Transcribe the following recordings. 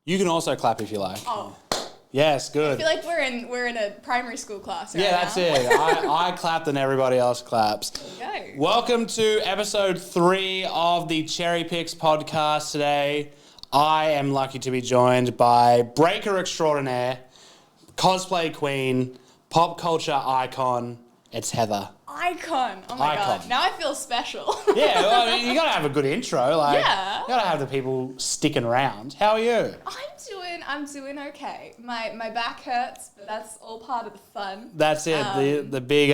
You can also clap if you like. Oh. Yes, good. I feel like we're in a primary school class right Yeah, that's it. I clapped and everybody else claps. Okay. Welcome to episode 3 of the Cherry Picks podcast today. I am lucky to be joined by breaker extraordinaire, cosplay queen, pop culture icon. It's Heather. Icon. Oh my god. Now I feel special. Yeah, well, I mean, you gotta have a good intro. Yeah. You gotta have the people sticking around. How are you? I'm doing okay. My back hurts, but that's all part of the fun. That's it. The big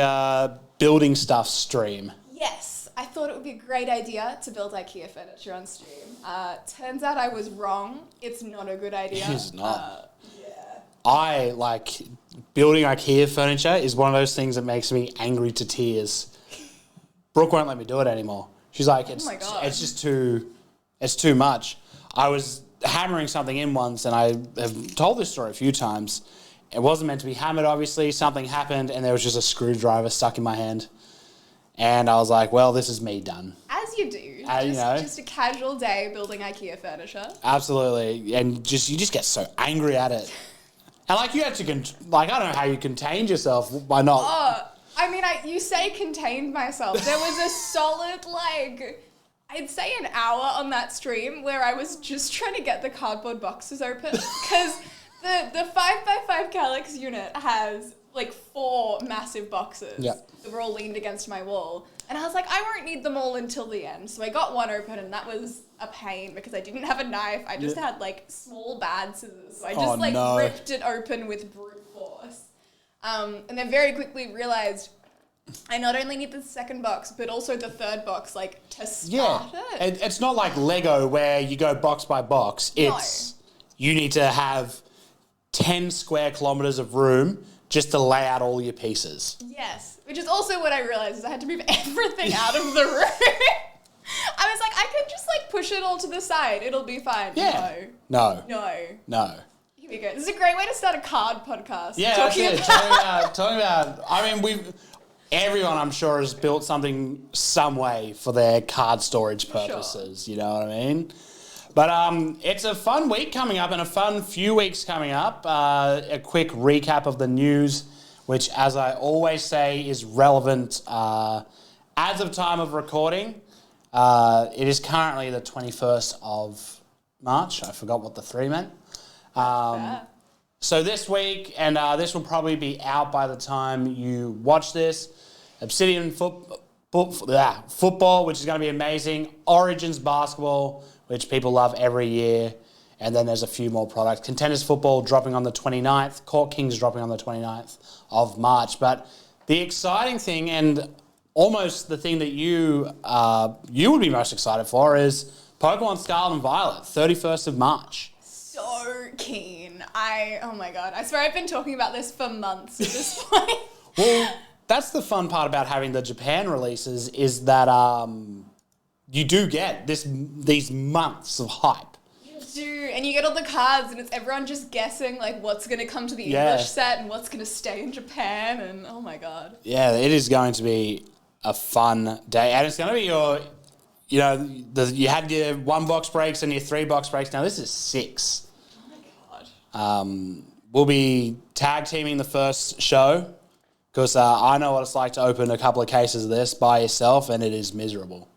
building stuff stream. Yes, I thought it would be a great idea to build IKEA furniture on stream. Turns out I was wrong. It's not a good idea. It's not. Yeah. I like building IKEA furniture is one of those things that makes me angry to tears. Brooke won't let me do it anymore. She's like, it's just too much. I was hammering something in once, and I have told this story a few times. It wasn't meant to be hammered, obviously. Something happened, and there was just a screwdriver stuck in my hand. And I was like, well, this is me done. As you do. Just a casual day building IKEA furniture. Absolutely. And you just get so angry at it. And like you had to, I don't know how you contained yourself by not... you say contained myself. There was a solid, I'd say an hour on that stream where I was just trying to get the cardboard boxes open. Because the 5x5 Calyx unit has 4 massive boxes that were all leaned against my wall. And I was like, I won't need them all until the end. So I got one open, and that was a pain because I didn't have a knife. I just had small bad scissors. So I just ripped it open with brute force. And then very quickly realized I not only need the second box, but also the third box, to start it. It's not like Lego where you go box by box. It's you need to have 10 square kilometers of room just to lay out all your pieces. Yes, which is also what I realized is I had to move everything out of the room. I was like, I can just push it all to the side. It'll be fine. Yeah. No. Here we go. This is a great way to start a card podcast. Yeah, talking about. Everyone, I'm sure, has built something some way for their card storage purposes. Sure. You know what I mean? But it's a fun week coming up and a fun few weeks coming up. A quick recap of the news, which, as I always say, is relevant as of time of recording. It is currently the 21st of March. I forgot what the 3 meant. So this week, and this will probably be out by the time you watch this, Obsidian football, which is going to be amazing. Origins basketball, which people love every year. And then there's a few more products. Contenders football dropping on the 29th. Court Kings dropping on the 29th of March. But the exciting thing, and almost the thing that you would be most excited for, is Pokemon Scarlet and Violet, 31st of March. So keen. Oh my god. I swear I've been talking about this for months at this point. Well, that's the fun part about having the Japan releases is that you do get these months of hype. You do, and you get all the cards, and it's everyone just guessing what's going to come to the English set and what's going to stay in Japan, and oh my god. Yeah, it is going to be a fun day, and it's going to be you had your 1 box breaks and your 3 box breaks. Now this is 6. Oh my god. We'll be tag teaming the first show because I know what it's like to open a couple of cases of this by yourself, and it is miserable.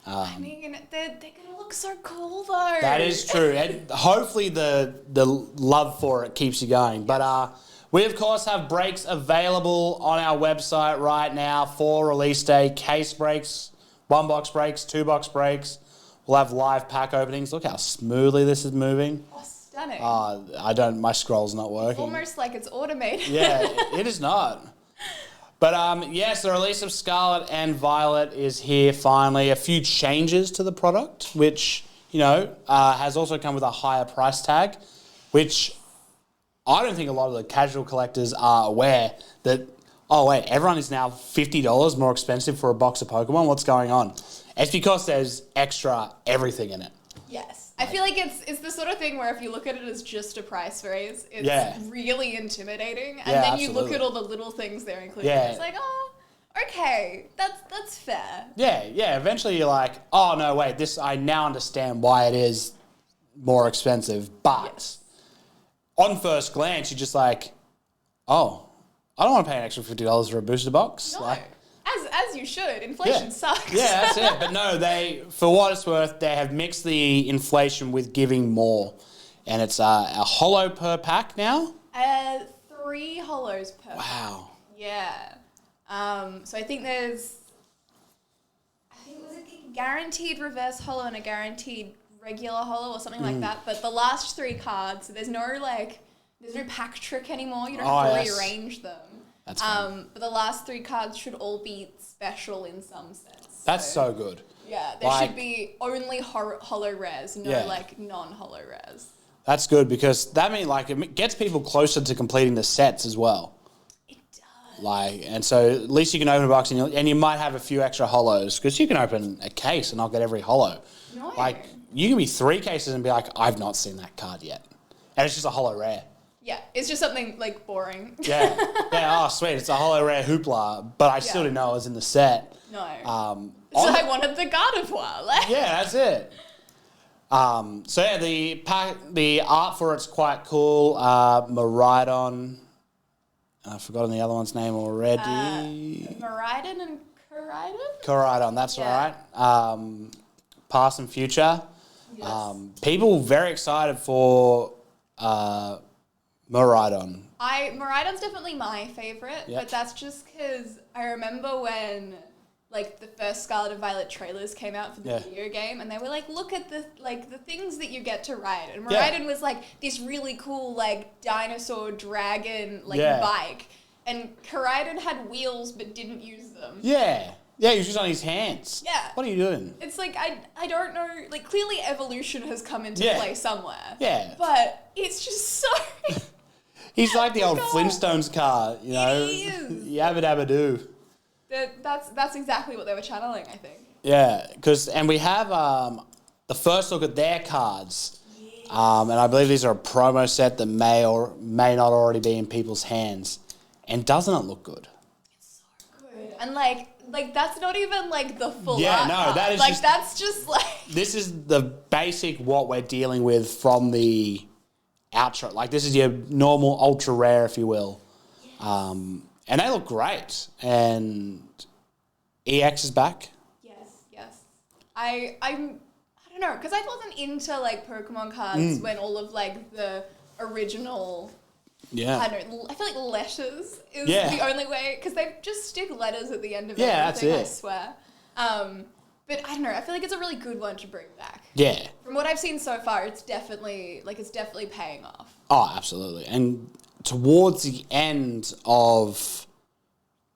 They're going to look so cool though. That is true. And hopefully the love for it keeps you going. But we, of course, have breaks available on our website right now for release day. Case breaks, 1 box breaks, 2 box breaks. We'll have live pack openings. Look how smoothly this is moving. Oh, stunning. My scroll's not working. It's almost like it's automated. Yeah, it is not. But yes, the release of Scarlet and Violet is here finally. A few changes to the product, which, has also come with a higher price tag, which I don't think a lot of the casual collectors are aware that, oh wait, everyone is now $50 more expensive for a box of Pokemon. What's going on? It's because there's extra everything in it. Yes. I feel like it's the sort of thing where if you look at it as just a price raise, it's really intimidating. And then you look at all the little things they're including. Yeah. It's like, oh, okay, that's fair. Yeah. Eventually you're like, oh no, wait, I now understand why it is more expensive. But on first glance, you're just like, oh, I don't want to pay an extra $50 for a booster box. No. Like, As you should. Inflation sucks. Yeah, that's it. But no, for what it's worth, they have mixed the inflation with giving more. And it's a holo per pack now? 3 holos per pack. Wow. Yeah. So I think was it a guaranteed reverse holo and a guaranteed regular holo or something like that. But the last 3 cards, so there's no pack trick anymore. You don't have to rearrange them. That's fun. But the last 3 cards should all be special in some sense. That's so good. Yeah, there should be only holo rares, no non-holo rares. That's good because that means it gets people closer to completing the sets as well. It does. And so at least you can open a box and you might have a few extra holos because you can open a case and not get every holo. No. You can be 3 cases and be like, I've not seen that card yet. And it's just a holo rare. Yeah, it's just something boring. Yeah. Oh, sweet. It's a holo rare hoopla, but I still didn't know it was in the set. No. I wanted the Gardevoir. Yeah, that's it. The art for it's quite cool. Miraidon. I've forgotten the other one's name already. Miraidon and Koraidon? Koraidon, that's right. Past and future. Yes. People very excited for Miraidon. Miraidon's definitely my favourite, Yep. but that's just because I remember when the first Scarlet and Violet trailers came out for the video game, and they were like, look at the things that you get to ride. And Miraidon was this really cool dinosaur dragon bike. And Koraidon had wheels but didn't use them. Yeah. Yeah, he was just on his hands. Yeah. What are you doing? It's I don't know, clearly evolution has come into play somewhere. Yeah. But it's just so... He's like the old Flintstones car, you know? He is. Yabba dabba doo. That's exactly what they were channeling, I think. Yeah, and we have the first look at their cards, and I believe these are a promo set that may or may not already be in people's hands, and doesn't it look good? It's so good, and that's not even the full art no, card. that is that's just this is the basic what we're dealing with from the outro. This is your normal ultra rare, if you will. Yes. And they look great. And EX is back. Yes. I don't know, because I wasn't into Pokemon cards when all of the original. Yeah. I don't know. I feel like letters is the only way, because they just stick letters at the end of that's everything. it. I swear. But I don't know. I feel like it's a really good one to bring back. Yeah. From what I've seen so far, it's definitely paying off. Oh, absolutely. And towards the end of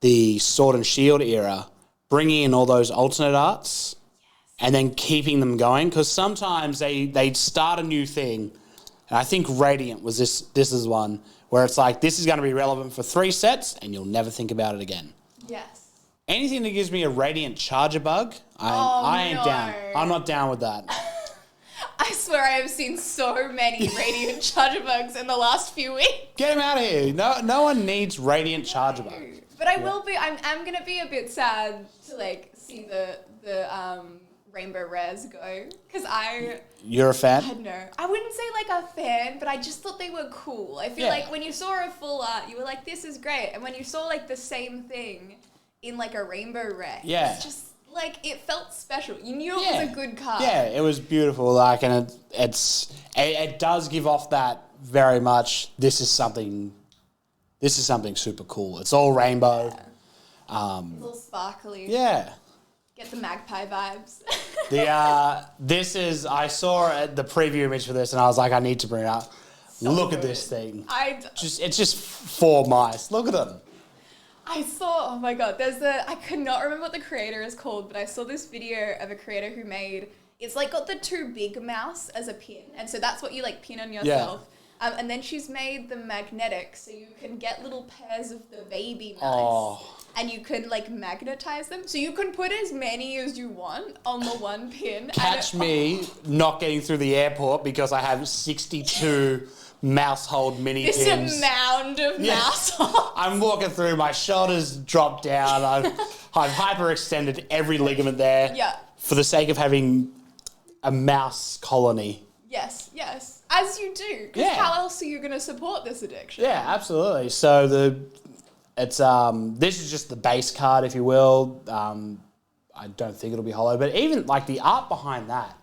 the Sword and Shield era, bringing in all those alternate arts and then keeping them going, because sometimes they start a new thing, and I think Radiant was this is one where it's this is going to be relevant for 3 sets and you'll never think about it again. Yes. Anything that gives me a Radiant Charger bug, I ain't down. I'm not down with that. I swear I have seen so many Radiant Charger bugs in the last few weeks. Get him out of here. No one needs Radiant Charger bugs. But I will be. I'm gonna be a bit sad to see the Rainbow Rares go, because You're a fan? I don't know. I wouldn't say a fan, but I just thought they were cool. I feel like when you saw a full art, you were like, this is great. And when you saw the same thing in a Rainbow Rare, it's just it felt special. You knew it was a good card. Yeah, it was beautiful. And it does give off that very much. This is something super cool. It's all rainbow. It's all sparkly. Yeah. Get the magpie vibes. I saw the preview image for this and I was like, I need to bring it up. Look at this thing. It's just 4 mice. Look at them. I saw, oh my god, I could not remember what the creator is called, but I saw this video of a creator who made, it's got the 2 big mouse as a pin, and so that's what you pin on yourself. And then she's made them magnetic, so you can get little pairs of the baby mice, and you can magnetize them, so you can put as many as you want on the one pin. Catch me not getting through the airport because I have 62 mouse hold mini pins. It's a mound of mouse holds. I'm walking through, my shoulders drop down, I've hyperextended every ligament there for the sake of having a mouse colony. Yes, yes. As you do. Because how else are you going to support this addiction? Yeah, absolutely. So this is just the base card, if you will. I don't think it'll be hollow, but even like the art behind that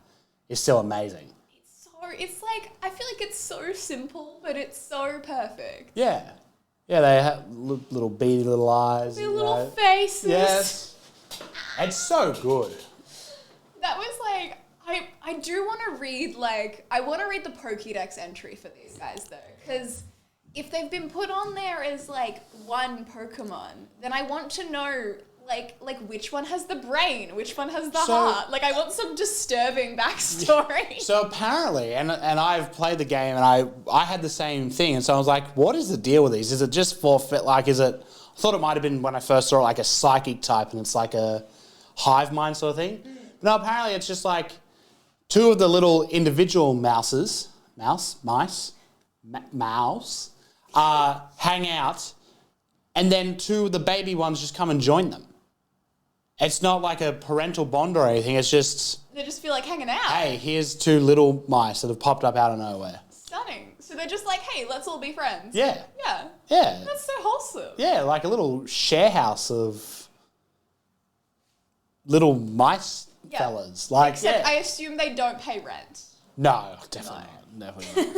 is still amazing. It's like, I feel like it's so simple, but it's so perfect. Yeah. Yeah, they have little beady little eyes. Their little faces. Yes. It's so good. That was like, I do want to read, like, I want to read the Pokédex entry for these guys, though, because if they've been put on there as, like, one Pokemon, then I want to know, like which one has the brain, which one has the heart. Like, I want some disturbing backstory. So apparently, and I've played the game, and I had the same thing, and so I was like, what is the deal with these? Is it just forfeit? Like, is it? I thought it might have been when I first saw it, like a psychic type, and it's like a hive mind sort of thing. But no, apparently it's just like two of the little individual mice, hang out, and then two of the baby ones just come and join them. It's not like a parental bond or anything. It's just... They just feel like hanging out. Hey, here's two little mice that have popped up out of nowhere. Stunning. So they're just like, hey, let's all be friends. Yeah. Yeah. Yeah. That's so wholesome. Yeah, like a little share house of little mice fellas. Like, Except I assume they don't pay rent. No, definitely not. Definitely not.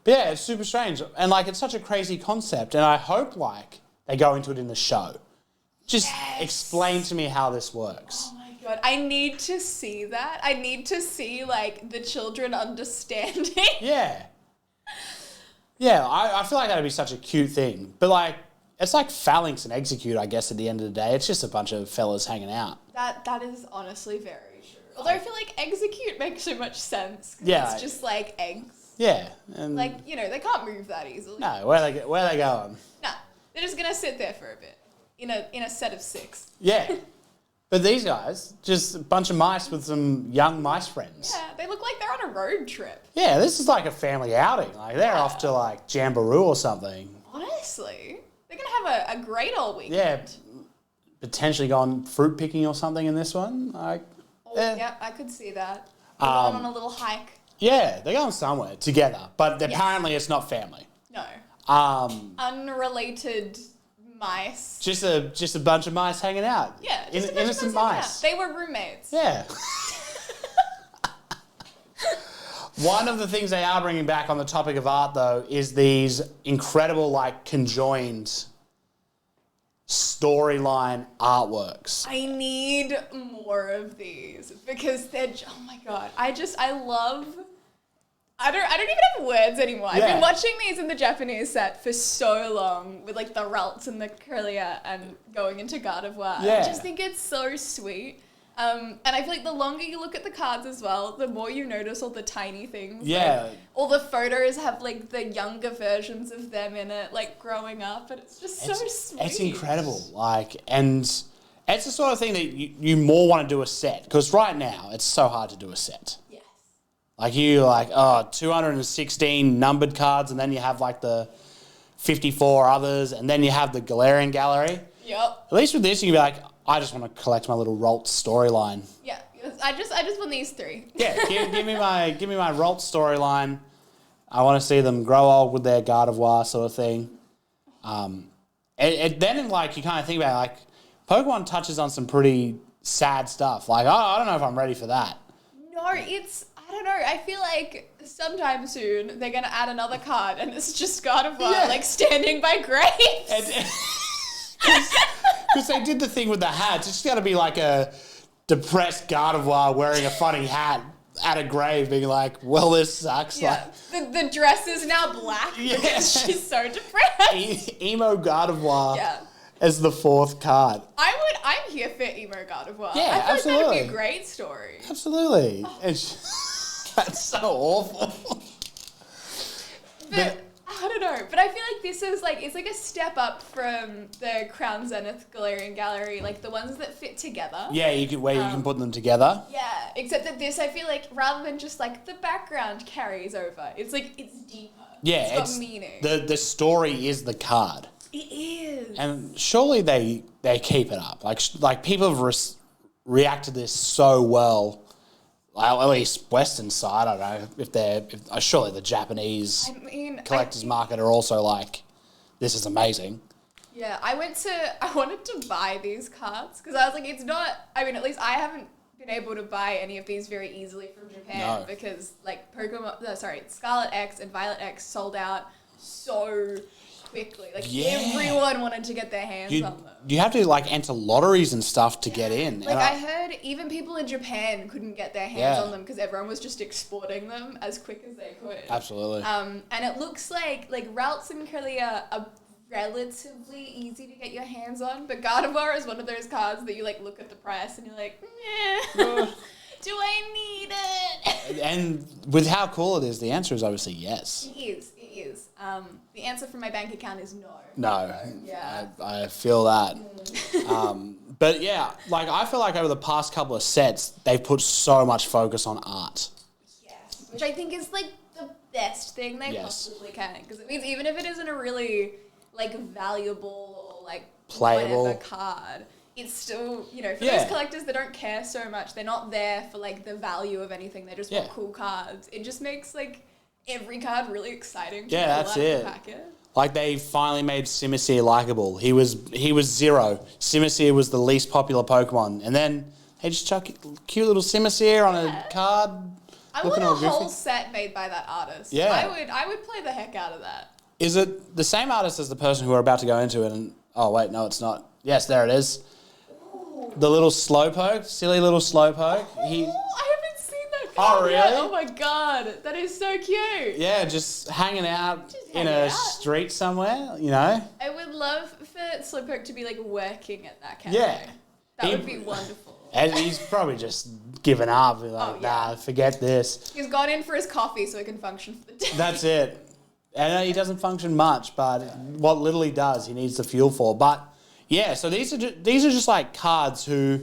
But yeah, it's super strange. And like, it's such a crazy concept. And I hope like they go into it in the show. Just explain to me how this works. Oh my God. I need to see that. I need to see like the children understanding. Yeah. Yeah, I feel like that'd be such a cute thing. But like, it's like Phalanx and Execute, I guess, at the end of the day. It's just a bunch of fellas hanging out. That is honestly very true. Although I feel like Execute makes so much sense. Yeah. It's just like eggs. Yeah. And like, you know, they can't move that easily. No, where are they going? No, they're just going to sit there for a bit. In a set of 6. Yeah. But these guys, just a bunch of mice with some young mice friends. Yeah, they look like they're on a road trip. Yeah, this is like a family outing. Like, they're off to, like, Jamboree or something. Honestly. They're going to have a great old weekend. Yeah, potentially going fruit picking or something in this one. Like, yeah, I could see that. They're going on a little hike. Yeah, they're going somewhere together. But apparently it's not family. No. Unrelated... mice. Just a bunch of mice hanging out. Yeah, just innocent mice. They were roommates. Yeah. One of the things they are bringing back on the topic of art, though, is these incredible, like, conjoined storyline artworks. I need more of these because they're. Oh my God! I love. I don't even have words anymore. Yeah. I've been watching these in the Japanese set for so long with like the Ralts and the Kirlia and going into Gardevoir. Yeah. I just think it's so sweet. And I feel like the longer you look at the cards as well, the more you notice all the tiny things. Yeah. Like, all the photos have like the younger versions of them in it, like growing up, and it's just so sweet. It's incredible. Like, and it's the sort of thing that you more want to do a set, because right now it's so hard to do a set. Like, 216 numbered cards, and then you have, like, the 54 others, and then you have the Galarian Gallery. Yep. At least with this, you can be like, I just want to collect my little Ralt storyline. Yeah, I just want these 3. Yeah, give me my Ralt storyline. I want to see them grow old with their Gardevoir sort of thing. Then, like, you kind of think about it, like, Pokemon touches on some pretty sad stuff. Like, I don't know if I'm ready for that. No, I don't know. I feel like sometime soon they're going to add another card and it's just Gardevoir, like, standing by graves. Because they did the thing with the hats. It's just got to be like a depressed Gardevoir wearing a funny hat at a grave being like, well, this sucks. Yeah. Like, the dress is now black because she's so depressed. Emo Gardevoir as the 4th card. I'm here for Emo Gardevoir. Yeah, I feel absolutely. like that would be a great story. Absolutely. That's so awful. But I don't know. But I feel like this is like, it's like a step up from the Crown Zenith Galarian Gallery, like the ones that fit together. Yeah, you can put them together. Yeah, except that this, I feel like, rather than just like the background carries over, it's like, it's deeper. Yeah, it's got meaning. The story is the card. It is. And surely they keep it up. Like people have reacted to this so well. well, at least Western side. I don't know if surely the Japanese collectors market are also like, this is amazing. Yeah, I wanted to buy these cards because I was like, it's not, I mean, at least I haven't been able to buy any of these very easily from Japan because like Scarlet X and Violet X sold out so quickly. Like everyone wanted to get their hands on them. You have to like enter lotteries and stuff to get in. Like I heard even people in Japan couldn't get their hands on them because everyone was just exporting them as quick as they could. Absolutely. And it looks like Ralts and Kalia are relatively easy to get your hands on, but Gardevoir is one of those cards that you like look at the price and you're like, do I need it? And with how cool it is, the answer is obviously yes. It is. The answer from my bank account is no. No. Yeah. I feel that. But yeah, like I feel like over the past couple of sets, they've put so much focus on art. Yes. Which I think is like the best thing they possibly can. Because it means even if it isn't a really like valuable or like playable whatever card, it's still, for those collectors that don't care so much, they're not there for like the value of anything, they just want cool cards. It just makes like every card really exciting to pull out of the packet. Like they finally made Simisear likable. He was zero. Simisear was the least popular Pokemon, and then they just chuck cute little Simisear on a card. I want a whole set made by that artist. Yeah, I would play the heck out of that. Is it the same artist as the person who we're about to go into it? And oh wait, no, it's not. Yes, there it is. Ooh. The little Slowpoke, silly little Slowpoke. I haven't seen that card yet. Oh my god, that is so cute. Yeah, just hanging out in a street somewhere, I would love for Slowpoke to be like working at that cafe. Yeah, that would be wonderful. And he's probably just given up. Like, nah, forget this. He's gone in for his coffee so he can function for the day. That's it. And he doesn't function much, but what little he does, he needs the fuel for. But yeah, so these are just like cards who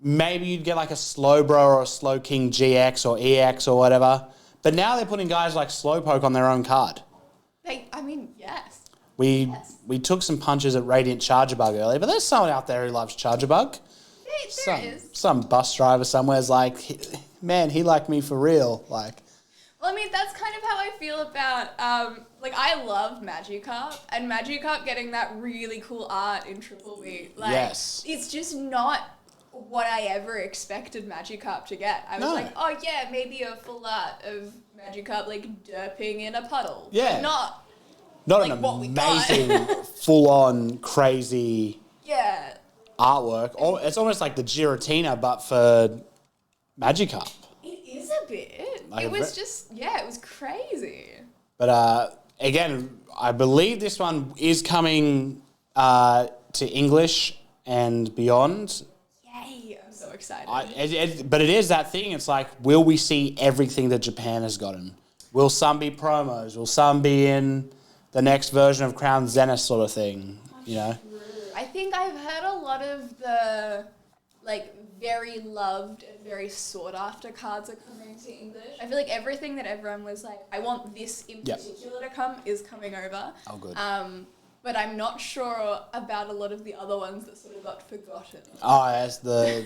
maybe you'd get like a Slowbro or a Slowking GX or EX or whatever. But now they're putting guys like Slowpoke on their own card. Yes. We took some punches at Radiant Chargerbug earlier, but there's someone out there who loves Chargerbug. There is. Some bus driver somewhere's like, man, he liked me for real. Like. Well, I mean, that's kind of how I feel about, I love Magikarp, and Magikarp getting that really cool art in Triple Beat. It's just not what I ever expected Magikarp to get. I was like, oh yeah, maybe a full art of Magikarp, like, derping in a puddle. Yeah. Not like an amazing, full-on, crazy artwork. It's almost like the Giratina, but for Magikarp. It is a bit. It was crazy. But again, I believe this one is coming to English and beyond. Yay, I'm so excited. But it is that thing, it's like, will we see everything that Japan has gotten? Will some be promos? Will some be in the next version of Crown Zenith sort of thing? True. I think I've heard a lot of the, very loved and very sought after cards are coming to English. I feel like everything that everyone was like, I want this in particular to come is coming over. Oh, good. But I'm not sure about a lot of the other ones that sort of got forgotten. Oh, yes, the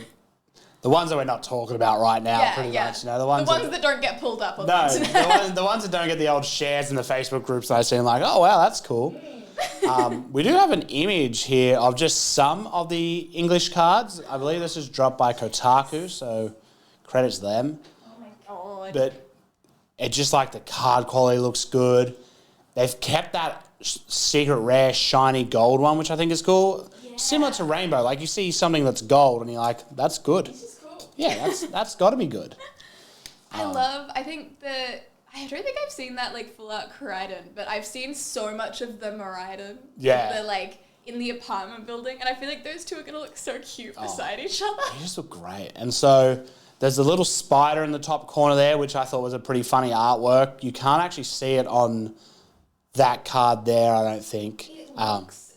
ones that we're not talking about right now, much. The ones that don't get pulled up on the internet. the ones that don't get the old shares in the Facebook groups that I see, like, oh wow, that's cool. We do have an image here of just some of the English cards. I believe this is dropped by Kotaku, so credits them. Oh my god. But it's just like the card quality looks good. They've kept that secret rare shiny gold one, which I think is cool. Yeah. Similar to Rainbow, like you see something that's gold and you're like, that's good. This is cool. Yeah, that's got to be good. I don't think I've seen that full out Koraidon, but I've seen so much of the Miraidon. Yeah. In the apartment building, and I feel like those two are gonna look so cute beside each other. They just look great. And so there's a little spider in the top corner there, which I thought was a pretty funny artwork. You can't actually see it on that card there, I don't think. It looks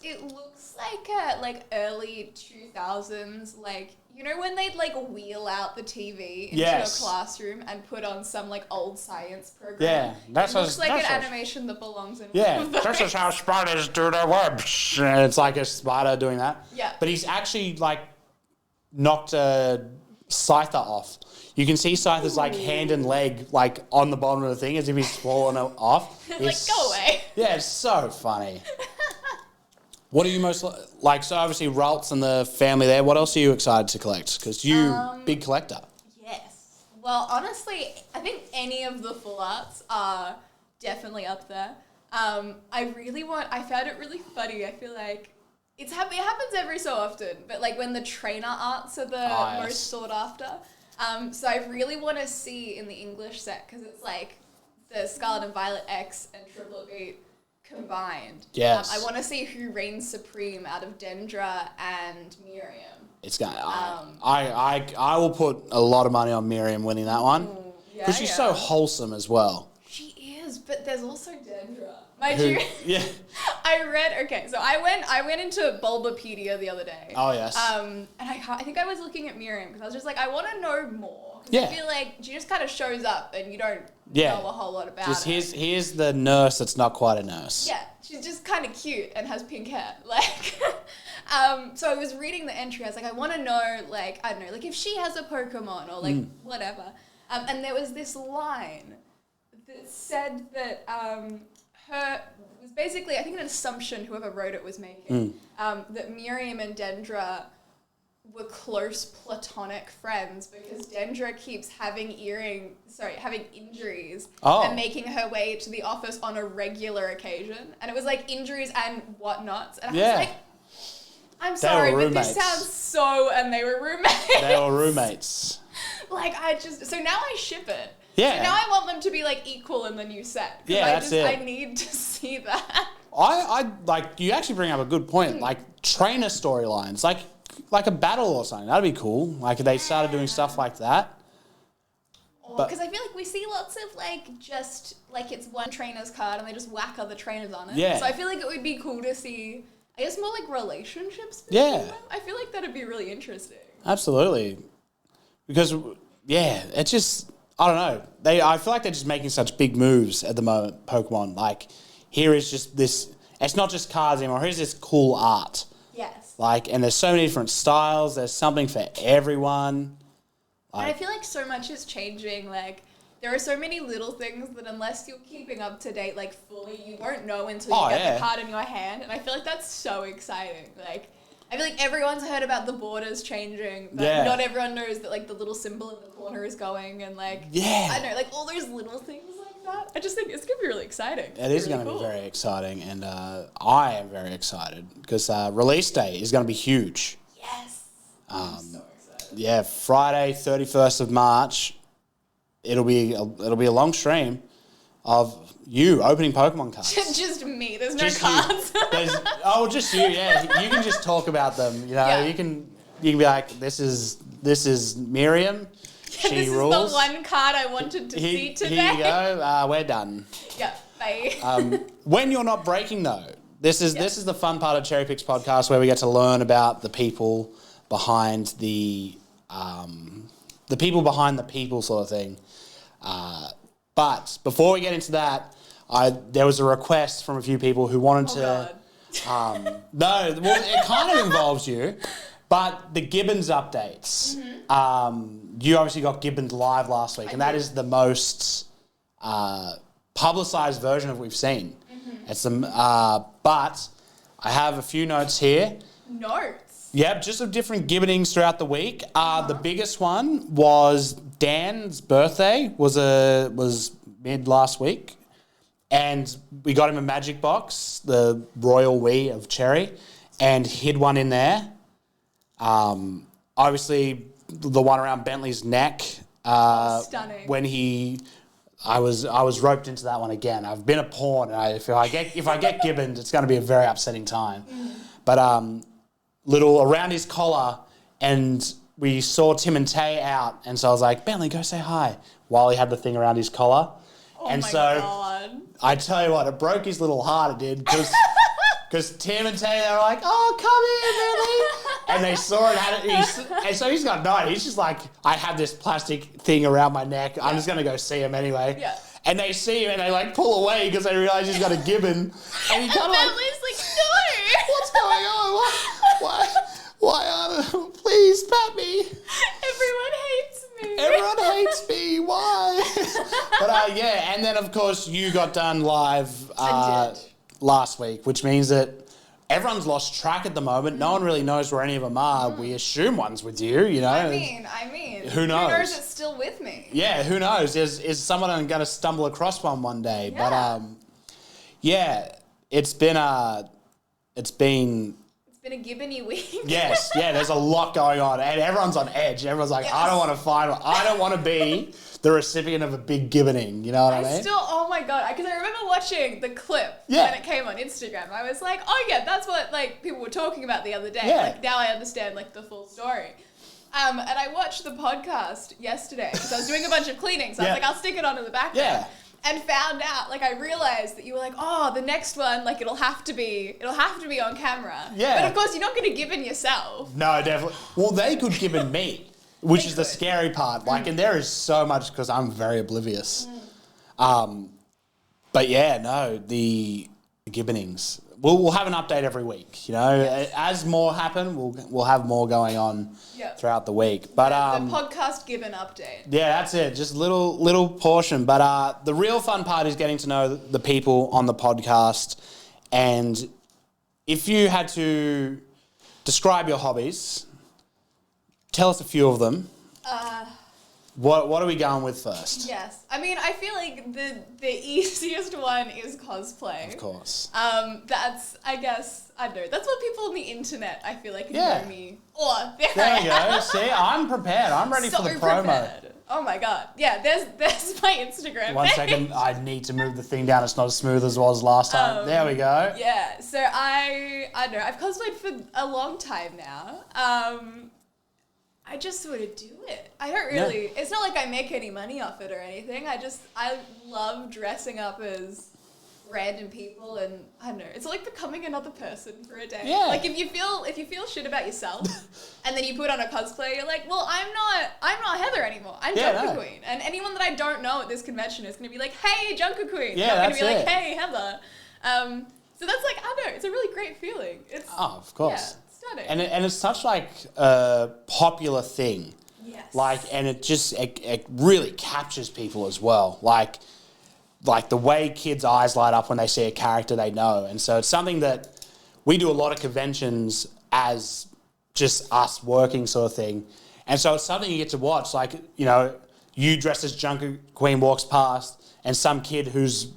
like early 2000s, when they'd wheel out the TV into a classroom and put on some old science program. Yeah, it looks like an animation that belongs in. Yeah, this is how spiders do their webs. And it's like a spider doing that. Yeah. But he's actually knocked a Scyther off. You can see Scyther's like hand and leg like on the bottom of the thing as if he's fallen off. Like, go away. Yeah, it's so funny. What are you most like? So obviously Ralts and the family there. What else are you excited to collect? Because you big collector. Yes. Well, honestly, I think any of the full arts are definitely up there. I found it really funny. I feel like it happens every so often, but like when the trainer arts are the most sought after. So I really want to see in the English set, because it's like the Scarlet and Violet X and Triplet Beat combined. Yes. I want to see who reigns supreme out of Dendra and Miriam. It's going. I will put a lot of money on Miriam winning that one because she's so wholesome as well. She is, but there's also Dendra. Mind you, yeah. I went into Bulbapedia the other day. Oh yes. And I think I was looking at Miriam because I was just like, I want to know more. Yeah. I feel like she just kind of shows up and you don't know a whole lot about her. Here's the nurse that's not quite a nurse. Yeah, she's just kind of cute and has pink hair. Like, so I was reading the entry. I was like, I want to know, like, I don't know, like if she has a Pokemon or like whatever. And there was this line that said that her was basically, I think, an assumption whoever wrote it was making, that Miriam and Dendra were close platonic friends because Dendra keeps having injuries and making her way to the office on a regular occasion. And it was like injuries and whatnots. And I was like, I'm sorry, but this sounds so, and they were roommates. They were roommates. Like, so now I ship it. Yeah. So now I want them to be like equal in the new set. Yeah, that's it. I need to see that. I like, you actually bring up a good point. Like trainer storylines, like a battle or something. That'd be cool. Like if they started doing stuff like that. Because I feel like we see lots of like just like it's one trainer's card and they just whack other trainers on it. Yeah. So I feel like it would be cool to see, I guess, more like relationships between them. I feel like that'd be really interesting. Absolutely. Because it's just, I don't know. I feel like they're just making such big moves at the moment, Pokemon. Like, here is just this, it's not just cards anymore. Here's this cool art. Yes. Like, and there's so many different styles. There's something for everyone. And I feel like so much is changing. Like, there are so many little things that unless you're keeping up to date, like, fully, you won't know until you get the card in your hand. And I feel like that's so exciting. Like, I feel like everyone's heard about the borders changing, but not everyone knows that, like, the little symbol in the corner is going, and, like, I don't know, like, all those little things like that. I just think it's going to be really exciting. It is going to be very exciting, and I am very excited, because release day is going to be huge. Yes. I'm so excited. Yeah, Friday, 31st of March, it'll be a long stream of you opening Pokemon cards. Just me. There's no cards. Just you. Yeah, you can just talk about them. You know, you can be like, this is Miriam. She rules. This is the one card I wanted to see today. Here you go. We're done. Yeah. Bye. When you're not breaking though, this is the fun part of Cherry Picks podcast where we get to learn about the people behind the people behind the people sort of thing. But before we get into that, there was a request from a few people who wanted to. It kind of involves you, but the Gibbons updates. You obviously got Gibbons live last week, and that is the most publicized version of what we've seen. It's but I have a few notes here. Notes. Yep, just of different Gibbonings throughout the week. The biggest one was Dan's birthday was mid last week, and we got him a magic box, the Royal We of Cherry, and hid one in there. Obviously, the one around Bentley's neck. Stunning. When I was roped into that one again. I've been a pawn, and if I get Gibbons, it's going to be a very upsetting time. But little around his collar, and we saw Tim and Tay out, and so I was like, Bentley, go say hi, while he had the thing around his collar. God. I tell you what, it broke his little heart, it did, because Tim and Tay, they were like, oh, come here, Bentley. And they saw it, and so he's got no, he's just like, I have this plastic thing around my neck, I'm just going to go see him anyway. Yeah. And they see him, and they like pull away because they realize he's got a Gibbon. And he kind of Bentley's like, no. What's going on? Why please pat me. Everyone Everyone hates me. Why? But yeah, and then of course you got done live last week, which means that everyone's lost track at the moment. No one really knows where any of them are. We assume one's with you, you know. I mean, who knows? Who knows it's still with me? Yeah, who knows? Is someone going to stumble across one day? Yeah. But yeah, it's been a gibbony week. Yes, yeah, there's a lot going on, and everyone's on edge. Everyone's like, I don't want to find one. I don't want to be the recipient of a big gibboning. You know what I mean? Oh my God, because I remember watching the clip when it came on Instagram. I was like, oh yeah, that's what like people were talking about the other day. Yeah. Like now I understand like the full story. And I watched the podcast yesterday because I was doing a bunch of cleaning, so I was like, I'll stick it on in the background. Yeah. And found out, like, I realized that you were like, oh, the next one, like, it'll have to be on camera. Yeah. But of course, you're not going to gibbon yourself. No, definitely. Well, they could gibbon me, which is the scary part. Like, and there is so much because I'm very oblivious. But yeah, no, the gibbonings. We'll have an update every week. You know, as more happen, we'll have more going on throughout the week. But the podcast gibbon update. Yeah, that's it. Just little portion. But the real fun part is getting to know the people on the podcast. And if you had to describe your hobbies, tell us a few of them. What are we going with first? Yes. I mean, I feel like the easiest one is cosplay. Of course. That's, I guess, I don't know. That's what people on the internet, I feel like, know me. Or, there you go. See, I'm prepared. I'm ready for the promo. Prepared. Oh my God. Yeah, there's my Instagram. One second. I need to move the thing down. It's not as smooth as it was last time. There we go. Yeah. So I don't know. I've cosplayed for a long time now. I just sort of do it. I don't really, it's not like I make any money off it or anything. I love dressing up as random people, and I don't know, it's like becoming another person for a day. Yeah. Like if you feel shit about yourself and then you put on a cosplay, you're like, well, I'm not Heather anymore. I'm Junker Queen. And anyone that I don't know at this convention is going to be like, hey, Junker Queen. Yeah, not going to be that's like, hey, Heather. So that's like, I don't know, it's a really great feeling. It's, of course. Yeah. Stunning. And it's such like a popular thing. Yes. Like, and it really captures people as well. Like the way kids' eyes light up when they see a character they know. And so it's something that we do a lot of conventions as just us working sort of thing. And so it's something you get to watch. Like, you know, you dressed as Junker Queen walks past and some kid who's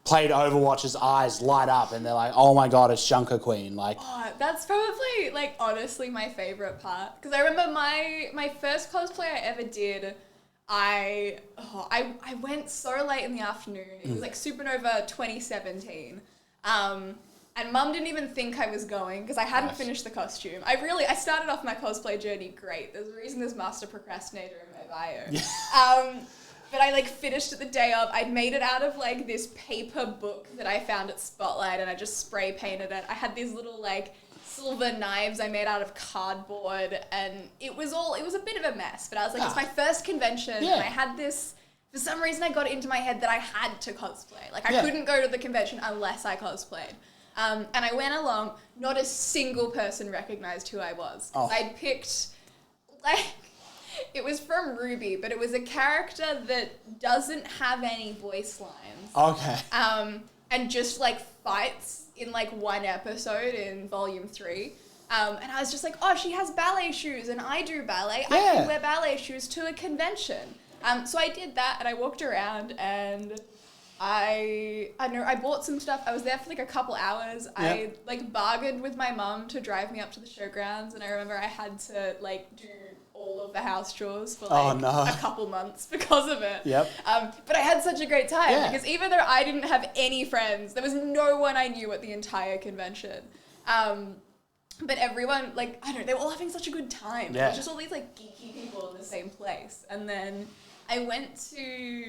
played Overwatch's eyes light up and they're like, oh my God, it's Junker Queen. Like, oh, that's probably like honestly my favorite part. Because I remember my first cosplay I ever did, I went so late in the afternoon. It was like Supernova 2017. And Mum didn't even think I was going because I hadn't finished the costume. I started off my cosplay journey great. There's a reason there's Master Procrastinator in my bio. But I like finished it the day of. I'd made it out of like this paper book that I found at Spotlight and I just spray painted it. I had these little like silver knives I made out of cardboard and it was a bit of a mess. But I was like, it's my first convention and I had this, for some reason I got it into my head that I had to cosplay. Like I couldn't go to the convention unless I cosplayed. And I went along, not a single person recognized who I was. I'd picked like... It was from Ruby, but it was a character that doesn't have any voice lines. okay. And just like fights in like one episode in volume 3. And I was just like, oh, she has ballet shoes and I do ballet. I can wear ballet shoes to a convention. So I did that and I walked around and I bought some stuff. I was there for like a couple hours. I like bargained with my mum to drive me up to the showgrounds and I remember I had to like do all of the house chores for like a couple months because of it. Yep. But I had such a great time because even though I didn't have any friends, there was no one I knew at the entire convention. But everyone, like, I don't know, they were all having such a good time. Yeah. It was just all these like geeky people in the same place. And then I went to,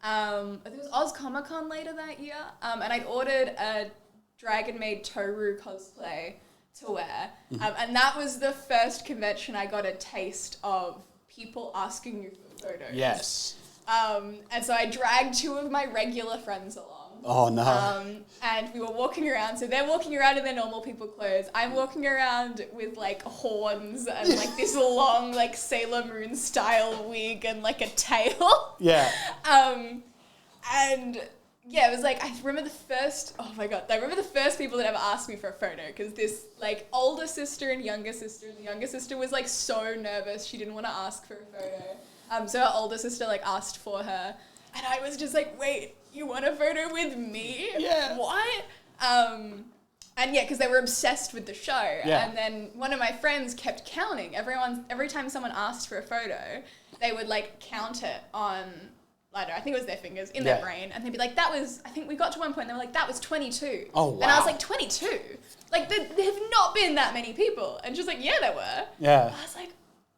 I think it was Oz Comic Con later that year. And I'd ordered a Dragon Maid Toru cosplay to wear. And that was the first convention I got a taste of people asking you for photos. Yes. And so I dragged 2 of my regular friends along. Oh, no. And we were walking around. So they're walking around in their normal people clothes. I'm walking around with, like, horns and, like, this long, like, Sailor Moon style wig and, like, a tail. Yeah. And yeah, it was like, I remember the first people that ever asked me for a photo, because this, like, older sister and younger sister, the younger sister was, like, so nervous. She didn't want to ask for a photo. So her older sister, like, asked for her. And I was just like, wait, you want a photo with me? Yeah. What? And yeah, because they were obsessed with the show. Yeah. And then one of my friends kept counting. Every time someone asked for a photo, they would, like, count it on, I don't know, I think it was their fingers, in their brain. And they'd be like, I think we got to one point, and they were like, that was 22. Oh, wow. And I was like, 22? Like, there have not been that many people. And she was like, yeah, there were. Yeah. I was like,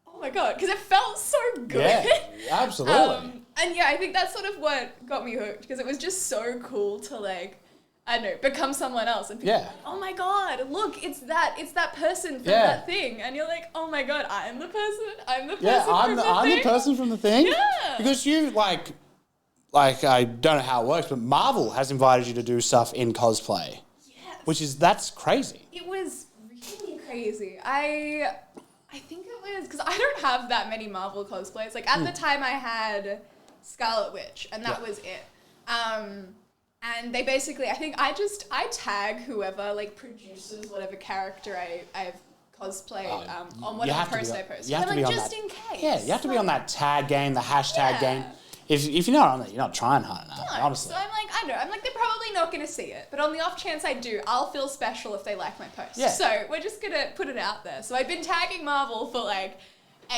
oh my God, because it felt so good. Yeah, absolutely. And yeah, I think that's sort of what got me hooked, because it was just so cool to, like, I don't know, become someone else. And people are like, oh my God, look, it's that person from that thing. And you're like, oh my God, I'm the person I'm from the thing. I'm the person from the thing. Yeah. Because you, like, I don't know how it works, but Marvel has invited you to do stuff in cosplay. Yes. That's crazy. It was really crazy. I think it was, because I don't have that many Marvel cosplays. Like, at the time I had Scarlet Witch, and that was it. And they basically, I think I tag whoever, like, produces whatever character I've cosplayed on whatever post I post. You have to be on just that, in case. Yeah, you have to be on that tag game, the hashtag game. If you're not on that, you're not trying hard enough, honestly. So I'm like, they're probably not going to see it. But on the off chance I do, I'll feel special if they like my post. Yeah. So we're just going to put it out there. So I've been tagging Marvel for, like,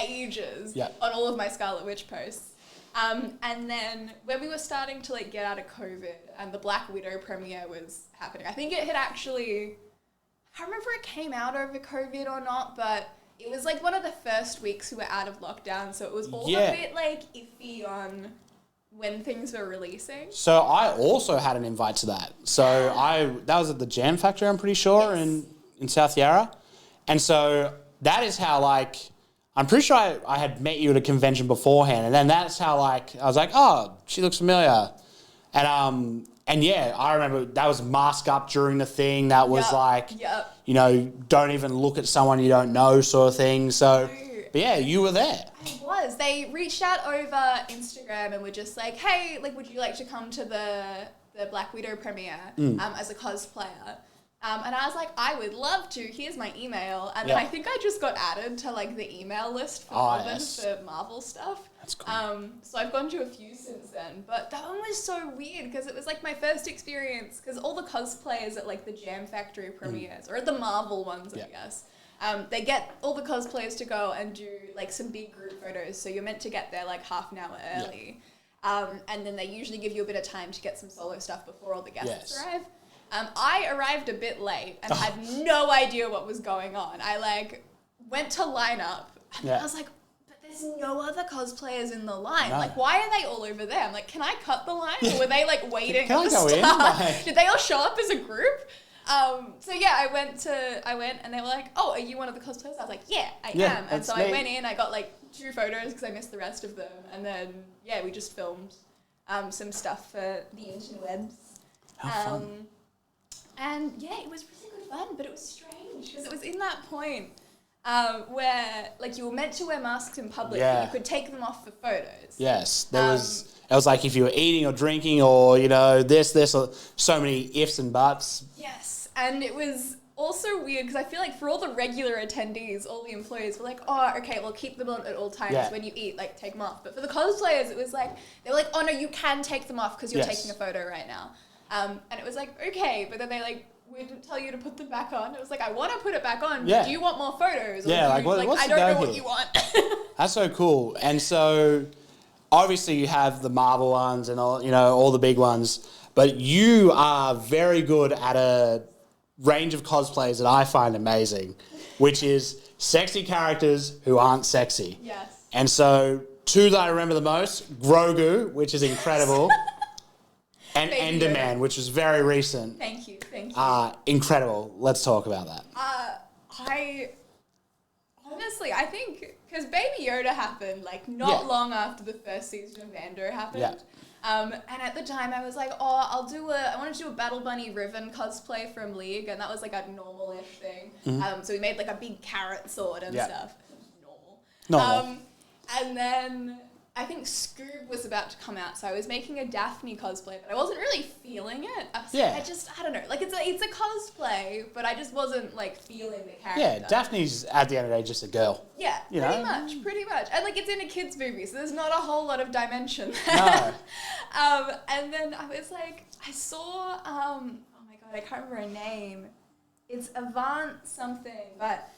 ages on all of my Scarlet Witch posts. And then when we were starting to, like, get out of COVID and the Black Widow premiere was happening, I think it had actually, I can't remember if it came out over COVID or not, but it was, like, one of the first weeks we were out of lockdown, so it was all a bit, like, iffy on when things were releasing. So I also had an invite to that. So that was at the Jam Factory, I'm pretty sure, in South Yarra. And so that is how, like, I'm pretty sure I had met you at a convention beforehand, and then that's how, like, I was like, oh, she looks familiar. And yeah, I remember that was mask up during the thing. That was you know, don't even look at someone you don't know sort of thing. So, but yeah, you were there. I was. They reached out over Instagram and were just like, hey, like, would you like to come to the Black Widow premiere as a cosplayer? And I was like, I would love to. Here's my email. And then I think I just got added to, like, the email list for Marvel stuff. That's cool. So I've gone to a few since then. But that one was so weird because it was, like, my first experience. Because all the cosplayers at, like, the Jam Factory premieres, or at the Marvel ones, I guess, they get all the cosplayers to go and do, like, some big group photos. So you're meant to get there, like, half an hour early. And then they usually give you a bit of time to get some solo stuff before all the guests arrive. I arrived a bit late and had no idea what was going on. I, like, went to line up and I was like, but there's no other cosplayers in the line. No. Like, why are they all over there? I'm like, can I cut the line? Or were they, like, waiting at the start? Did they all show up as a group? So yeah, I went and they were like, oh, are you one of the cosplayers? I was like, yeah, I am. And so I went in, I got, like, 2 photos because I missed the rest of them. And then, we just filmed some stuff for the interwebs. How fun. And yeah, it was really good fun, but it was strange because it was in that point where, like, you were meant to wear masks in public, but you could take them off for photos. Yes, it was like if you were eating or drinking or, you know, this, or so many ifs and buts. Yes, and it was also weird because I feel like for all the regular attendees, all the employees were like, oh, okay, well, keep them on at all times when you eat, like, take them off. But for the cosplayers, it was like, they were like, oh no, you can take them off because you're taking a photo right now. And it was like, okay, but then they, like, wouldn't tell you to put them back on. It was like, I want to put it back on, but do you want more photos? Or what's I don't know what you want. That's so cool. And so, obviously, you have the Marvel ones and all, you know, all the big ones, but you are very good at a range of cosplays that I find amazing, which is sexy characters who aren't sexy. Yes. And so, 2 that I remember the most, Grogu, which is incredible. And Enderman, which was very recent. Thank you. Incredible. Let's talk about that. I honestly, I think, because Baby Yoda happened like not long after the first season of Mando happened. Yeah. And at the time I was like, oh, I wanted to do a Battle Bunny Riven cosplay from League, and that was like a normal-ish thing. So we made like a big carrot sword and stuff. Normal. And then I think Scoob was about to come out, so I was making a Daphne cosplay, but I wasn't really feeling it. I don't know. Like, it's a cosplay, but I just wasn't, like, feeling the character. Yeah, Daphne's, at the end of the day, just a girl. Yeah, you pretty much. And, like, it's in a kid's movie, so there's not a whole lot of dimension there. No. And then I was like, I saw, oh my god, I can't remember her name. It's Avant something, but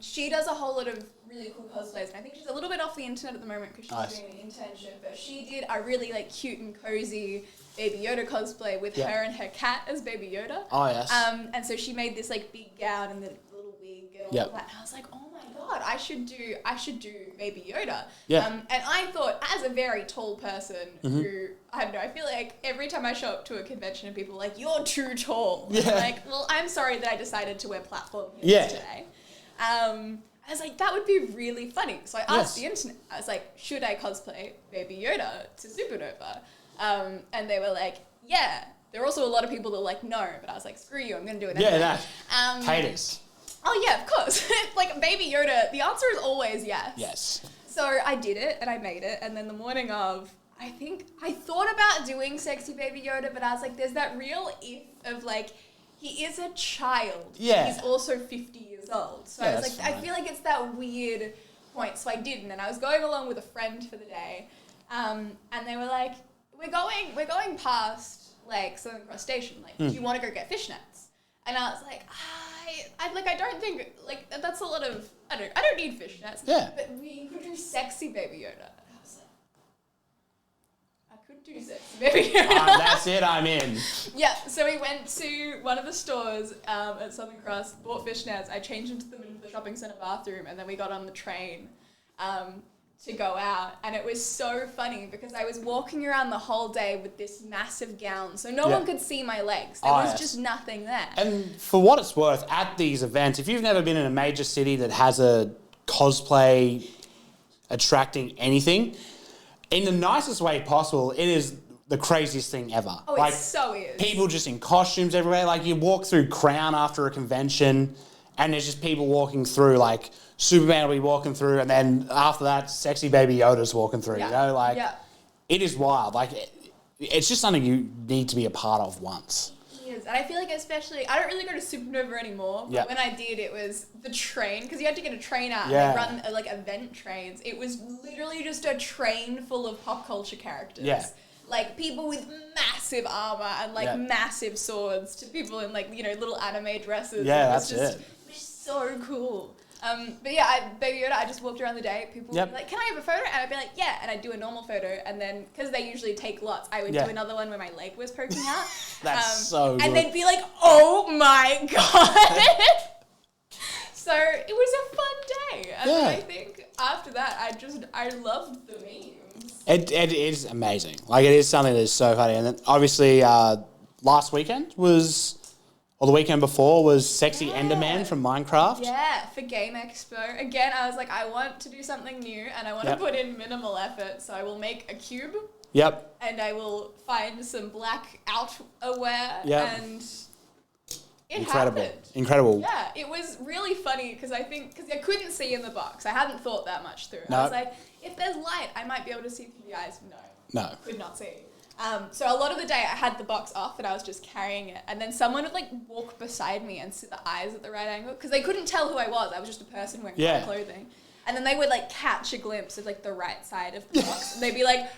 she does a whole lot of really cool cosplays, and I think she's a little bit off the internet at the moment because she's doing an internship, but she did a really like cute and cozy Baby Yoda cosplay with her and her cat as Baby Yoda. Oh, yes. And so she made this like big gown and the little wig and all that, and I was like, oh my god, I should do Baby Yoda. Yeah. And I thought, as a very tall person who, I don't know, I feel like every time I show up to a convention and people are like, you're too tall. Yeah. I'm like, well, I'm sorry that I decided to wear platform heels today. I was like, that would be really funny. So I asked the internet, I was like, should I cosplay Baby Yoda to Supernova? And they were like, yeah. There are also a lot of people that were like, no. But I was like, screw you, I'm going to do it anyway. Yeah, that. Haters. Oh, yeah, of course. Like, Baby Yoda, the answer is always yes. Yes. So I did it, and I made it. And then the morning of, I thought about doing Sexy Baby Yoda, but I was like, there's that real if of, like, he is a child. Yeah. He's also 50 years old. So I was like, fine. I feel like it's that weird point. So I didn't. And I was going along with a friend for the day. And they were like, we're going past, like, Southern Cross Station. Like, do you want to go get fishnets? And I was like, I don't think, like, that's a lot of, I don't need fishnets. Yeah. But we could do Sexy Baby Yoda. And I was like, I could do Sexy Baby Yoda. That's it, I'm in. Yeah, so we went to one of the stores at Southern Cross, bought fishnets, I changed into them in the shopping centre bathroom, and then we got on the train to go out. And it was so funny because I was walking around the whole day with this massive gown, so no one could see my legs. There was just nothing there. And for what it's worth, at these events, if you've never been in a major city that has a cosplay attracting anything, in the nicest way possible, it is the craziest thing ever. Oh, like, it so is. People just in costumes everywhere. Like, you walk through Crown after a convention, and there's just people walking through, like, Superman will be walking through, and then after that, Sexy Baby Yoda's walking through, you know? Like, it is wild. Like, it's just something you need to be a part of once. It is. And I feel like especially, I don't really go to Supernova anymore, but when I did, it was the train, because you had to get a train out and they run, like, event trains. It was literally just a train full of pop culture characters. Yeah. Like, people with massive armor and, like, massive swords to people in, like, you know, little anime dresses. Yeah, that's it. It was so cool. But yeah, Baby Yoda, I just walked around the day. People would be like, can I have a photo? And I'd be like, yeah. And I'd do a normal photo. And then, because they usually take lots, I would do another one where my leg was poking out. That's so good. And they'd be like, oh my God. So it was a fun day. And then I think after that, I loved the memes. It is amazing. Like, it is something that is so funny. And then obviously, last weekend was... Or the weekend before was Sexy Enderman from Minecraft. Yeah, for Game Expo. Again, I was like, I want to do something new and I want to put in minimal effort. So I will make a cube. Yep. And I will find some black outerwear. Yep. And it happened. Incredible. Yeah, it was really funny because I couldn't see in the box. I hadn't thought that much through. I was like, if there's light, I might be able to see through the eyes. No. Could not see. So a lot of the day I had the box off and I was just carrying it, and then someone would like walk beside me and sit the eyes at the right angle because they couldn't tell who I was. I was just a person wearing white clothing, and then they would like catch a glimpse of like the right side of the box, and they'd be like,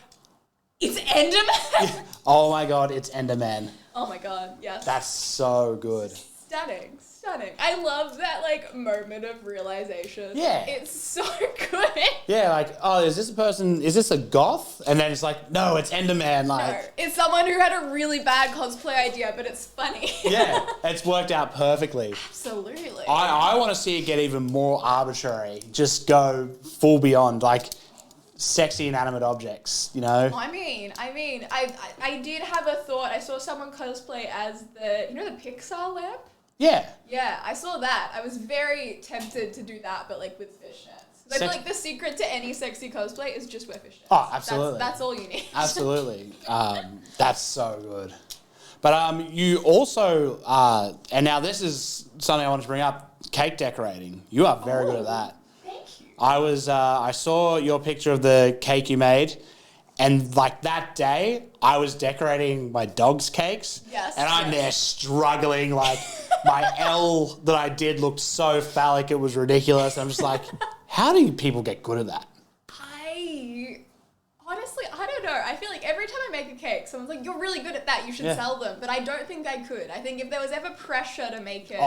"It's Enderman!" Oh my God, it's Enderman! Oh my God, yes. That's so good. Stunning. I love that, like, moment of realization. Yeah. It's so good. Yeah, like, oh, is this a goth? And then it's like, no, it's Enderman. Like, no, it's someone who had a really bad cosplay idea, but it's funny. Yeah, it's worked out perfectly. Absolutely. I want to see it get even more arbitrary. Just go full beyond, like, sexy inanimate objects, you know? I mean, I did have a thought. I saw someone cosplay as the Pixar lamp? Yeah. Yeah, I saw that. I was very tempted to do that, but like with fishnets. I feel like the secret to any sexy cosplay is just wear fishnets. Oh, absolutely. That's all you need. Absolutely. That's so good. But you also, and now this is something I wanted to bring up, cake decorating. You are very good at that. Thank you. I saw your picture of the cake you made, and like that day, I was decorating my dog's cakes. Yes. And I'm there struggling, like my L that I did looked so phallic, it was ridiculous. I'm just like, how do people get good at that? Honestly, I don't know. I feel like every time I make a cake, someone's like, you're really good at that, you should sell them. But I don't think I could. I think if there was ever pressure to make it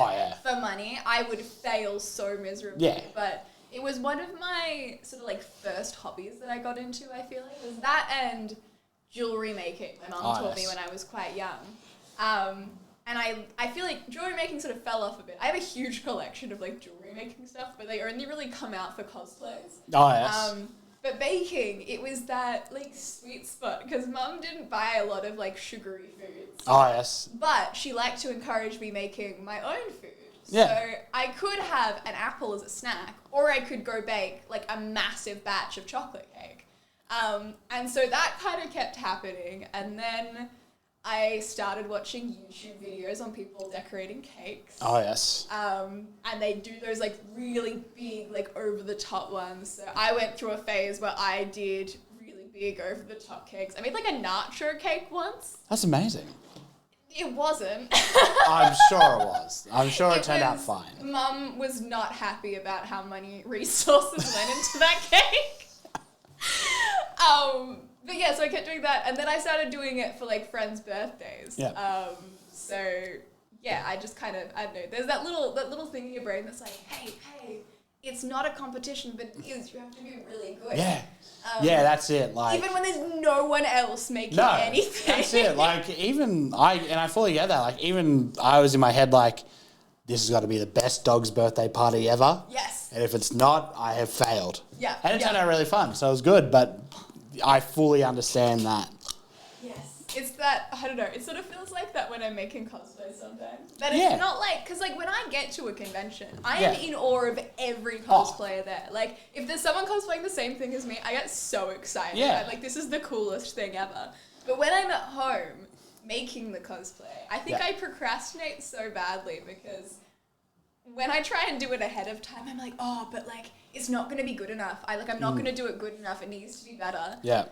for money, I would fail so miserably. Yeah. But it was one of my sort of like first hobbies that I got into, I feel like. Was that and jewelry making. My mum taught me when I was quite young. And I feel like jewelry making sort of fell off a bit. I have a huge collection of like jewelry making stuff, but they only really come out for cosplays. Oh, yes. But baking, it was that like sweet spot because mum didn't buy a lot of like sugary foods. Oh, yes. But she liked to encourage me making my own food. Yeah. So I could have an apple as a snack, or I could go bake like a massive batch of chocolate cake. And so that kind of kept happening. And then I started watching YouTube videos on people decorating cakes. Oh, yes. And they do those like really big, like over the top ones. So I went through a phase where I did really big over the top cakes. I made like a nacho cake once. That's amazing. It wasn't. I'm sure it was. I'm sure it turned out fine. Mum was not happy about how many resources went into that cake. But yeah, so I kept doing that, and then I started doing it for like friends' birthdays. Yeah. So yeah, I just kind of, I don't know. There's that little thing in your brain that's like, hey, it's not a competition, but it is. You have to be really good. Yeah. Yeah, that's it. Like even when there's no one else making anything. That's it. Like I fully get that. Like even I was in my head like, this has got to be the best dog's birthday party ever. Yes. And if it's not, I have failed. Yeah. And it turned out really fun, so it was good. But I fully understand that. Yes. It's that, I don't know, it sort of feels like that when I'm making cosplay sometimes. That Yeah. it's not like, because like when I get to a convention, I am in awe of every cosplayer there. Like if there's someone cosplaying the same thing as me, I get so excited. Yeah. I'm like, this is the coolest thing ever. But when I'm at home making the cosplay, I think I procrastinate so badly because when I try and do it ahead of time, I'm like, oh, but like, it's not going to be good enough. I'm not going to do it good enough. It needs to be better. Yeah.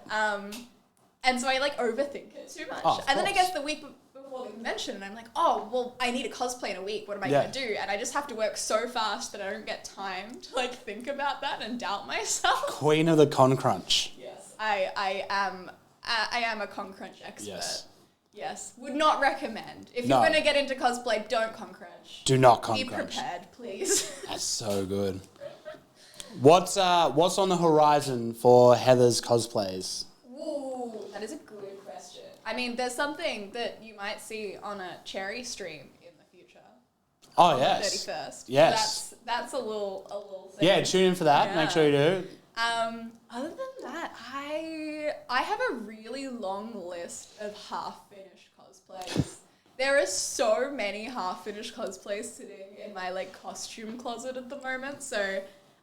And so I like overthink it too much. And then I guess the week before the convention, and I'm like, oh, well, I need a cosplay in a week. What am I going to do? And I just have to work so fast that I don't get time to like think about that and doubt myself. Queen of the con crunch. Yes, I am a con crunch expert. Yes. Would not recommend. If you're going to get into cosplay, don't con crunch. Do not con Be crunch. prepared, please. That's so good. What's on the horizon for Heather's cosplays? Ooh, that is a good question. I mean, there's something that you might see on a cherry stream in the future. Oh, on yes. the 31st. Yes. That's a little thing. Yeah, tune in for that. Yeah. Make sure you do. Other than that, I have a really long list of half-finished cosplays. There are so many half-finished cosplays sitting in my like costume closet at the moment, so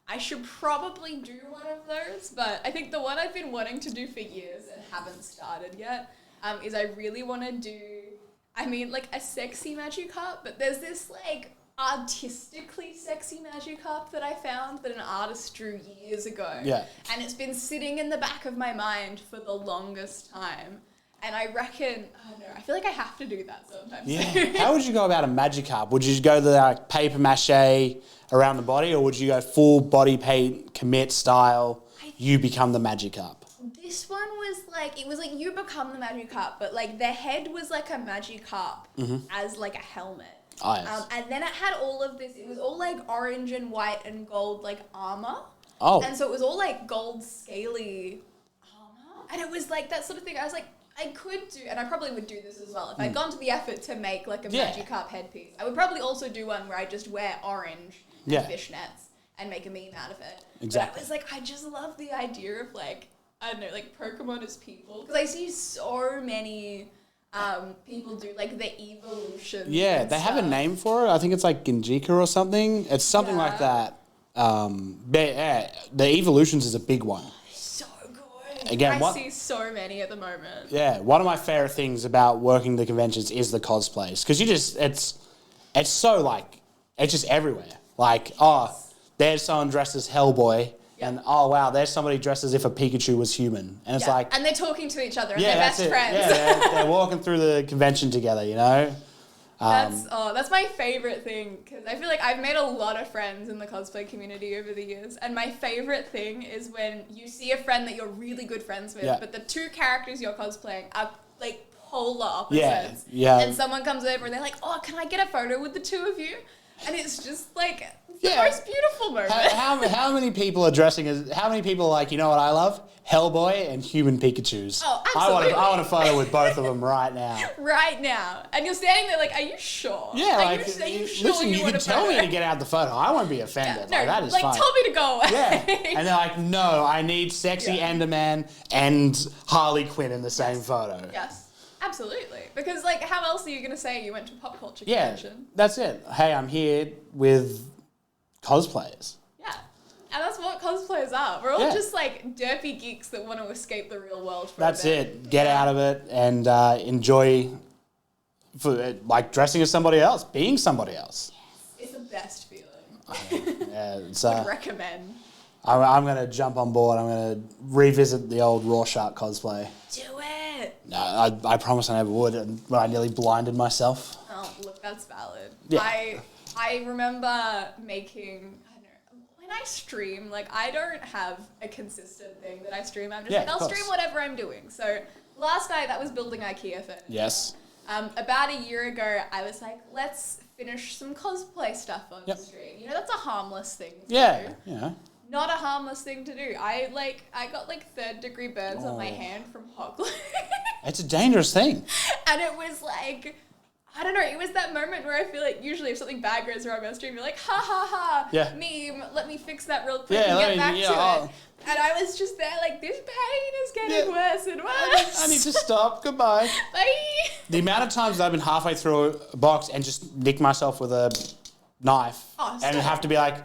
I should probably do one of those, but I think the one I've been wanting to do for years and haven't started yet is I really want to do, like a sexy Magikarp, but there's this like artistically sexy Magikarp that I found that an artist drew years ago. Yeah. And it's been sitting in the back of my mind for the longest time. And I reckon, I don't know, I feel like I have to do that sometimes. Yeah. How would you go about a Magikarp? Would you go the like, paper mache around the body, or would you go full body paint, commit style, you become the Magikarp? This one was like, it was like you become the Magikarp, but like the head was like a Magikarp as like a helmet. Oh, yes. And then it had all of this, it was all like orange and white and gold like armor. Oh. And so it was all like gold scaly armor. And it was like that sort of thing. I was like, I could do, and I probably would do this as well. If I'd gone to the effort to make like a Magikarp headpiece, I would probably also do one where I just wear orange and fishnets and make a meme out of it. Exactly. But I was like, I just love the idea of like, I don't know, like Pokemon as people. Because I see so many people do like the evolution. Yeah, they have a name for it. I think it's like Genjika or something. It's something like that. The evolutions is a big one. So good. Again, I see so many at the moment. Yeah, one of my favorite things about working the conventions is the cosplays, because it's so like, it's just everywhere. Like, oh, there's someone dressed as Hellboy, and oh wow, there's somebody dressed as if a Pikachu was human, and it's like, and they're talking to each other, and yeah, they're best friends. Yeah, they're walking through the convention together, you know. That's my favorite thing, because I feel like I've made a lot of friends in the cosplay community over the years, and my favorite thing is when you see a friend that you're really good friends with, but the two characters you're cosplaying are like polar opposites. Yeah. And someone comes over and they're like, "Oh, can I get a photo with the two of you?" And it's just like the most beautiful moment. How many people are dressing as? How many people are like, you know what I love? Hellboy and human Pikachus. Oh, absolutely. I want a photo with both of them right now. Right now. And you're standing there like, are you sure? Yeah, are you sure listen, you can tell me to get out the photo. I won't be offended. Yeah, no, that is fine. tell me to go away. Yeah. And they're like, no, I need sexy Enderman and Harley Quinn in the same photo. Yes. Absolutely. Because, like, how else are you going to say you went to a pop culture convention? Yeah, that's it. Hey, I'm here with cosplayers. Yeah. And that's what cosplayers are. We're all just, like, derpy geeks that want to escape the real world for a bit. It. Get out of it and enjoy, like, dressing as somebody else, being somebody else. Yes. It's the best feeling. Would recommend. I'm going to jump on board. I'm going to revisit the old Rorschach cosplay. Do it. No, I promise I never would, but I nearly blinded myself. Oh, look, that's valid. Yeah. I remember making, I don't know, when I stream, like, I don't have a consistent thing that I stream. I'm just like, I'll stream whatever I'm doing. So last night, that was building IKEA furniture. Yes. About a year ago, I was like, let's finish some cosplay stuff on the stream. You know, that's a harmless thing to do. Yeah. Not a harmless thing to do. I got like 3rd-degree burns on my hand from hot glue. It's a dangerous thing. And it was like, I don't know, it was that moment where I feel like usually if something bad goes wrong on stream, you're like, ha ha ha, meme, let me fix that real quick and get back to it. And I was just there like, this pain is getting worse and worse. I need to stop. Goodbye. Bye. The amount of times that I've been halfway through a box and just nick myself with a knife and have to be like,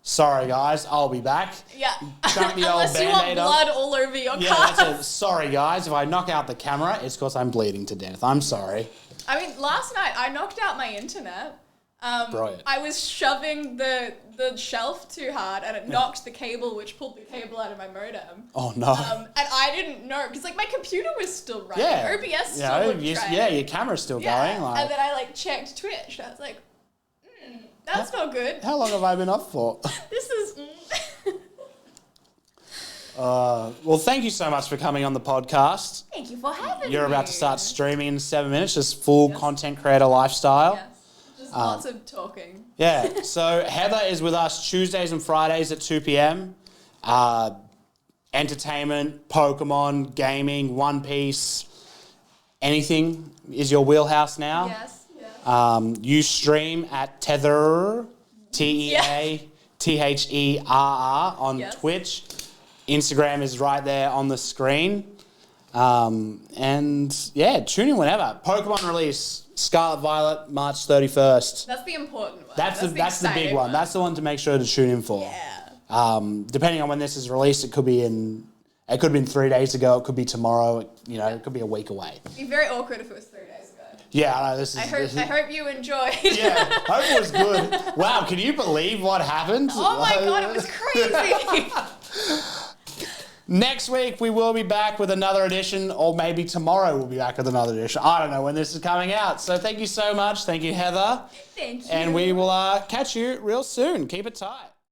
sorry guys, I'll be back. Yeah. Dump the old Unless you want blood all over your car. Yeah, that's it. Sorry guys, if I knock out the camera, it's because I'm bleeding to death. I'm sorry. I mean, last night I knocked out my internet. Brilliant. I was shoving the shelf too hard and it knocked the cable, which pulled the cable out of my modem. Oh no. And I didn't know, because like my computer was still running. OBS still looked trained. Yeah, your camera's still going. Like. And then I like checked Twitch. I was like, that's not good. How long have I been off for? This is... Well, thank you so much for coming on the podcast. Thank you for having me. You're about to start streaming in 7 minutes, just full content creator lifestyle. Yes. Just lots of talking. Yeah, so Heather is with us Tuesdays and Fridays at 2 p.m. Entertainment, Pokemon, gaming, One Piece, anything is your wheelhouse now. Yes. You stream at Tether, TEATHERR on Twitch. Instagram is right there on the screen. And yeah, tune in whenever. Pokemon release, Scarlet Violet, March 31st. That's the important one. That's the big one. That's the one to make sure to tune in for. Yeah. Depending on when this is released, it could be in 3 days ago. It could be tomorrow. It could be a week away. It'd be very awkward if it was 3 days ago. Yeah, I know. I hope you enjoyed. Yeah, hope it was good. Wow, can you believe what happened? Oh my God, it was crazy. Next week, we will be back with another edition, or maybe tomorrow we'll be back with another edition. I don't know when this is coming out. So thank you so much. Thank you, Heather. Thank you. And we will catch you real soon. Keep it tight.